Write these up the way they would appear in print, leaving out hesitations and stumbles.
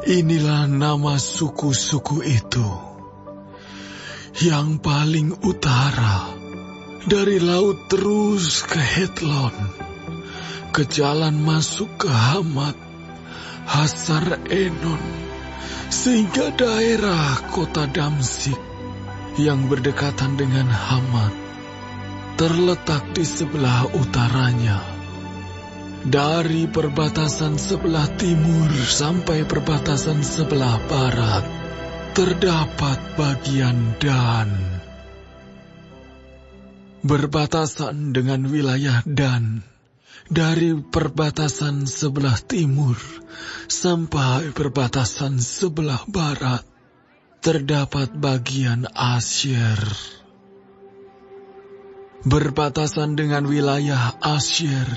Inilah nama suku-suku itu. Yang paling utara, dari laut terus ke Hetlon, ke jalan masuk ke Hamat, Hasar Enon, sehingga daerah kota Damsik yang berdekatan dengan Hamat, terletak di sebelah utaranya. Dari perbatasan sebelah timur sampai perbatasan sebelah barat, terdapat bagian Dan. Berbatasan dengan wilayah Dan, dari perbatasan sebelah timur sampai perbatasan sebelah barat, terdapat bagian Asyer. Berbatasan dengan wilayah Asyer,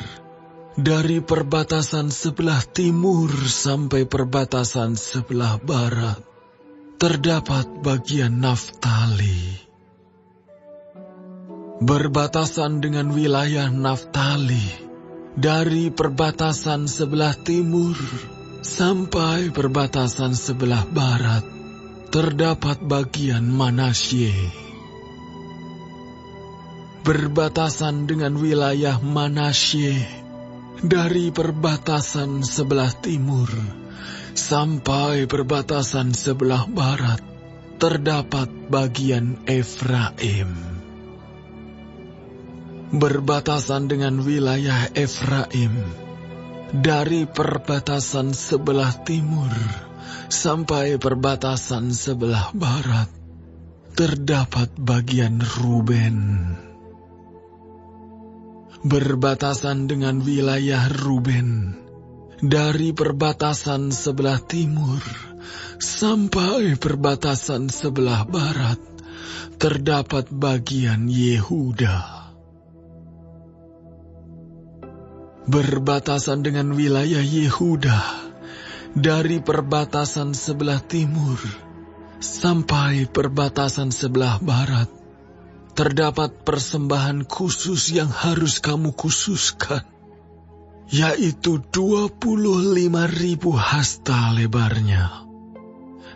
dari perbatasan sebelah timur sampai perbatasan sebelah barat, terdapat bagian Naftali. Berbatasan dengan wilayah Naftali, dari perbatasan sebelah timur sampai perbatasan sebelah barat, terdapat bagian Manasye. Berbatasan dengan wilayah Manasye, dari perbatasan sebelah timur sampai perbatasan sebelah barat, terdapat bagian Efraim. Berbatasan dengan wilayah Efraim, dari perbatasan sebelah timur sampai perbatasan sebelah barat, terdapat bagian Ruben. Berbatasan dengan wilayah Ruben, dari perbatasan sebelah timur sampai perbatasan sebelah barat, terdapat bagian Yehuda. Berbatasan dengan wilayah Yehuda, dari perbatasan sebelah timur sampai perbatasan sebelah barat, terdapat persembahan khusus yang harus kamu khususkan, yaitu 25.000 hasta lebarnya,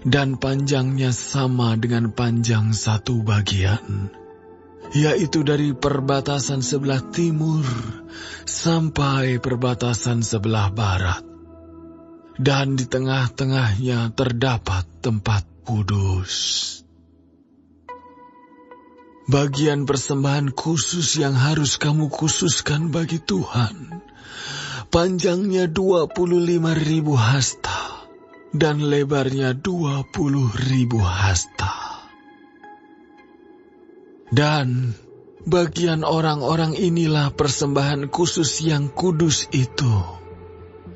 dan panjangnya sama dengan panjang satu bagian, yaitu dari perbatasan sebelah timur sampai perbatasan sebelah barat, dan di tengah-tengahnya terdapat tempat kudus. Bagian persembahan khusus yang harus kamu khususkan bagi Tuhan, panjangnya 25.000 hasta dan lebarnya 20.000 hasta. Dan bagian orang-orang inilah persembahan khusus yang kudus itu.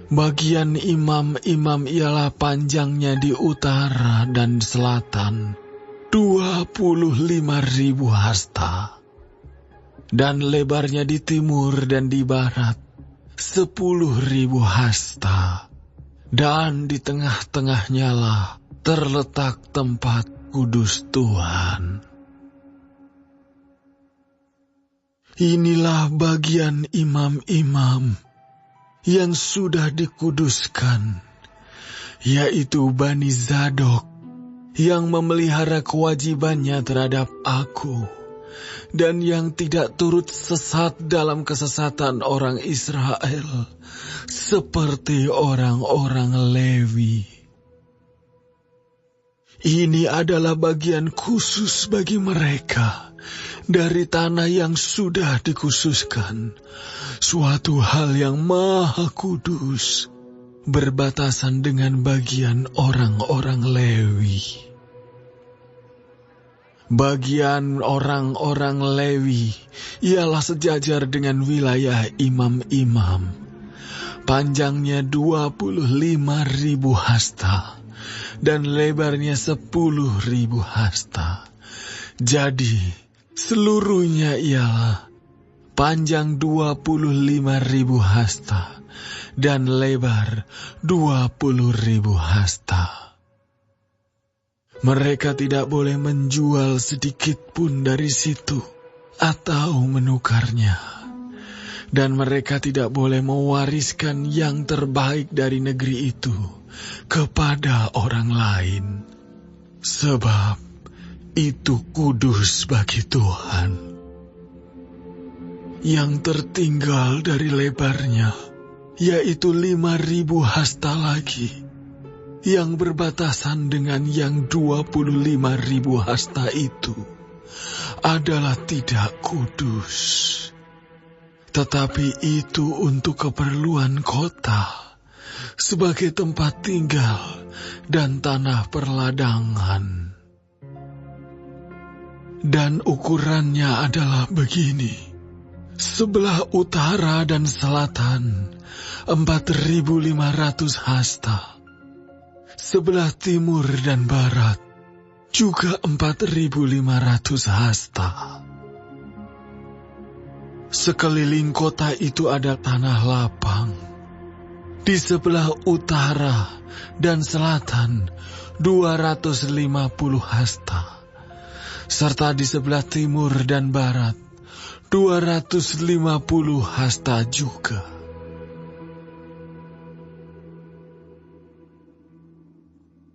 Bagian imam-imam ialah panjangnya di utara dan selatan 25.000 hasta, dan lebarnya di timur dan di barat 10.000 hasta, dan di tengah-tengahnya lah terletak tempat kudus Tuhan. Inilah bagian imam-imam yang sudah dikuduskan, yaitu Bani Zadok, yang memelihara kewajibannya terhadap aku, dan yang tidak turut sesat dalam kesesatan orang Israel, seperti orang-orang Lewi. Ini adalah bagian khusus bagi mereka dari tanah yang sudah dikhususkan, suatu hal yang maha kudus, berbatasan dengan bagian orang-orang Lewi. Bagian orang-orang Lewi ialah sejajar dengan wilayah imam-imam. Panjangnya 25.000 hasta dan lebarnya 10.000 hasta. Jadi seluruhnya ialah panjang 25.000 hasta dan lebar 20.000 hasta. Mereka tidak boleh menjual sedikit pun dari situ atau menukarnya. Dan mereka tidak boleh mewariskan yang terbaik dari negeri itu kepada orang lain, sebab itu kudus bagi Tuhan. Yang tertinggal dari lebarnya, yaitu 5.000 hasta lagi, yang berbatasan dengan yang 25.000 hasta itu, adalah tidak kudus. Tetapi itu untuk keperluan kota, sebagai tempat tinggal dan tanah perladangan. Dan ukurannya adalah begini: sebelah utara dan selatan 4.500 hasta, sebelah timur dan barat juga 4.500 hasta. Sekeliling kota itu ada tanah lapang. Di sebelah utara dan selatan 250 hasta, serta di sebelah timur dan barat 250 hasta juga.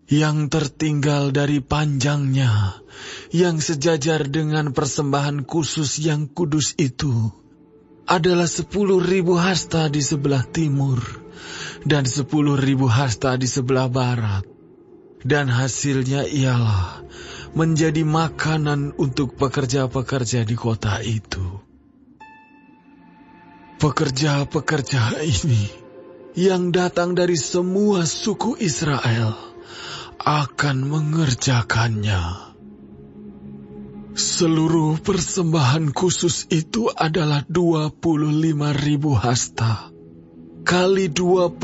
Yang tertinggal dari panjangnya, yang sejajar dengan persembahan khusus yang kudus itu, adalah 10.000 hasta di sebelah timur dan 10.000 hasta di sebelah barat. Dan hasilnya ialah menjadi makanan untuk pekerja-pekerja di kota itu. Pekerja-pekerja ini yang datang dari semua suku Israel akan mengerjakannya. Seluruh persembahan khusus itu adalah 25.000 hasta kali 25.000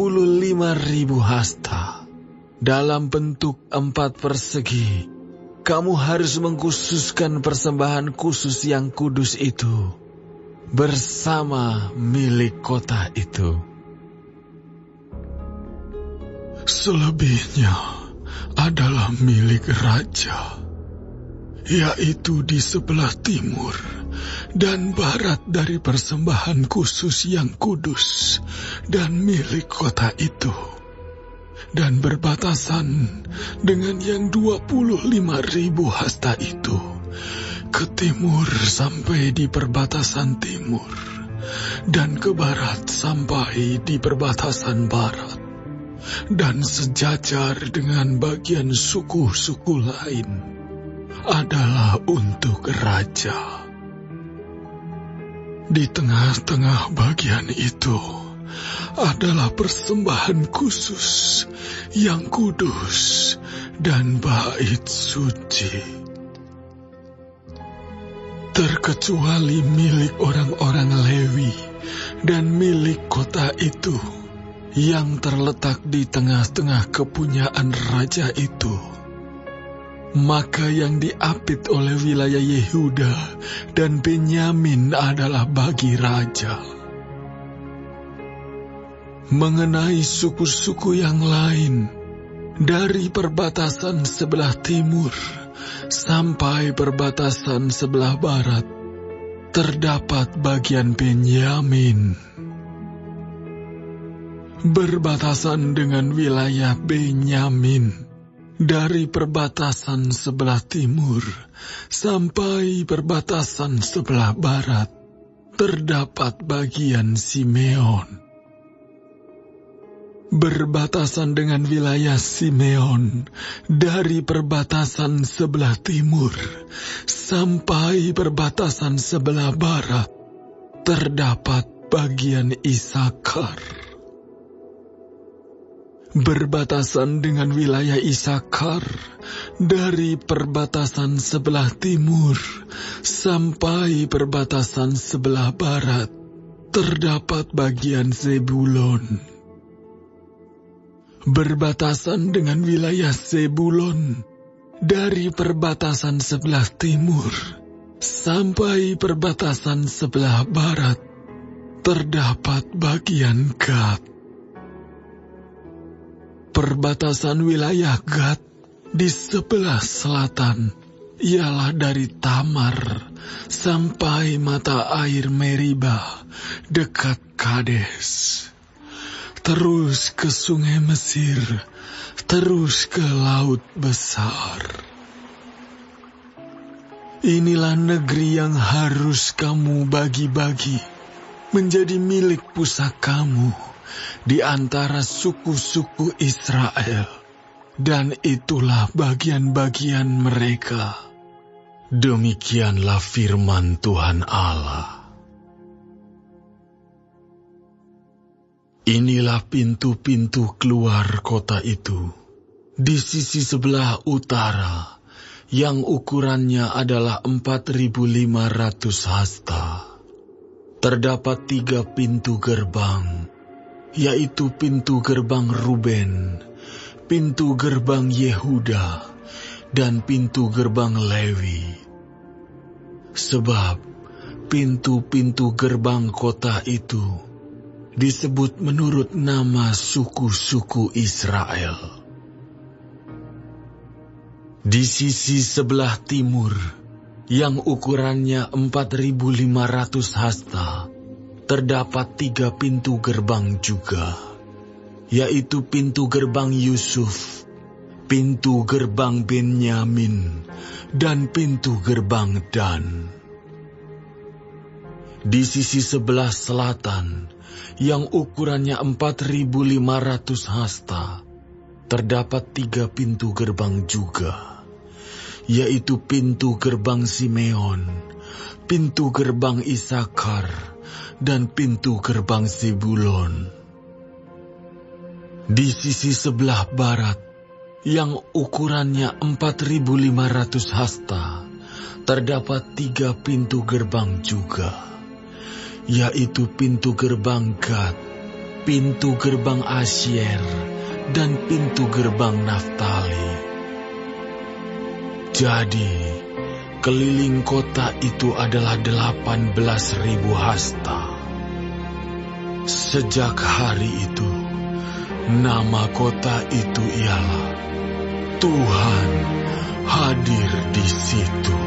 hasta dalam bentuk 4 persegi. Kamu harus mengkhususkan persembahan khusus yang kudus itu bersama milik kota itu. Selebihnya adalah milik raja, yaitu di sebelah timur dan barat dari persembahan khusus yang kudus dan milik kota itu, dan berbatasan dengan yang 25.000 hasta itu ke timur sampai di perbatasan timur, dan ke barat sampai di perbatasan barat, dan sejajar dengan bagian suku-suku lain adalah untuk raja. Di tengah-tengah bagian itu adalah persembahan khusus yang kudus dan bait suci. Terkecuali milik orang-orang Lewi dan milik kota itu yang terletak di tengah-tengah kepunyaan raja itu, maka yang diapit oleh wilayah Yehuda dan Benyamin adalah bagi raja. Mengenai suku-suku yang lain, dari perbatasan sebelah timur sampai perbatasan sebelah barat, terdapat bagian Benyamin. Berbatasan dengan wilayah Benyamin, dari perbatasan sebelah timur sampai perbatasan sebelah barat, terdapat bagian Simeon. Berbatasan dengan wilayah Simeon, dari perbatasan sebelah timur sampai perbatasan sebelah barat, terdapat bagian Isakar. Berbatasan dengan wilayah Isakar, dari perbatasan sebelah timur sampai perbatasan sebelah barat, terdapat bagian Zebulon. Berbatasan dengan wilayah Zebulon, dari perbatasan sebelah timur sampai perbatasan sebelah barat, terdapat bagian Gad. Perbatasan wilayah Gad di sebelah selatan ialah dari Tamar sampai mata air Meriba dekat Kades, terus ke sungai Mesir terus ke laut besar. Inilah negeri yang harus kamu bagi-bagi menjadi milik pusakamu di antara suku-suku Israel, dan itulah bagian-bagian mereka. Demikianlah firman Tuhan Allah. Inilah pintu-pintu keluar kota itu, di sisi sebelah utara, yang ukurannya adalah 4.500 hasta. Terdapat 3 pintu gerbang, yaitu pintu gerbang Ruben, pintu gerbang Yehuda, dan pintu gerbang Lewi. Sebab pintu-pintu gerbang kota itu disebut menurut nama suku-suku Israel. Di sisi sebelah timur, yang ukurannya 4.500 hasta, terdapat 3 pintu gerbang juga, yaitu pintu gerbang Yusuf, pintu gerbang Benyamin, dan pintu gerbang Dan. Di sisi sebelah selatan, yang ukurannya 4.500 hasta, terdapat 3 pintu gerbang juga, yaitu pintu gerbang Simeon, pintu gerbang Isakar, dan pintu gerbang Zebulon. Di sisi sebelah barat, yang ukurannya 4.500 hasta, terdapat 3 pintu gerbang juga, yaitu pintu gerbang Gad, pintu gerbang Asyer, dan pintu gerbang Naftali. Jadi, keliling kota itu adalah 18.000 hasta. Sejak hari itu, nama kota itu ialah Tuhan hadir di situ.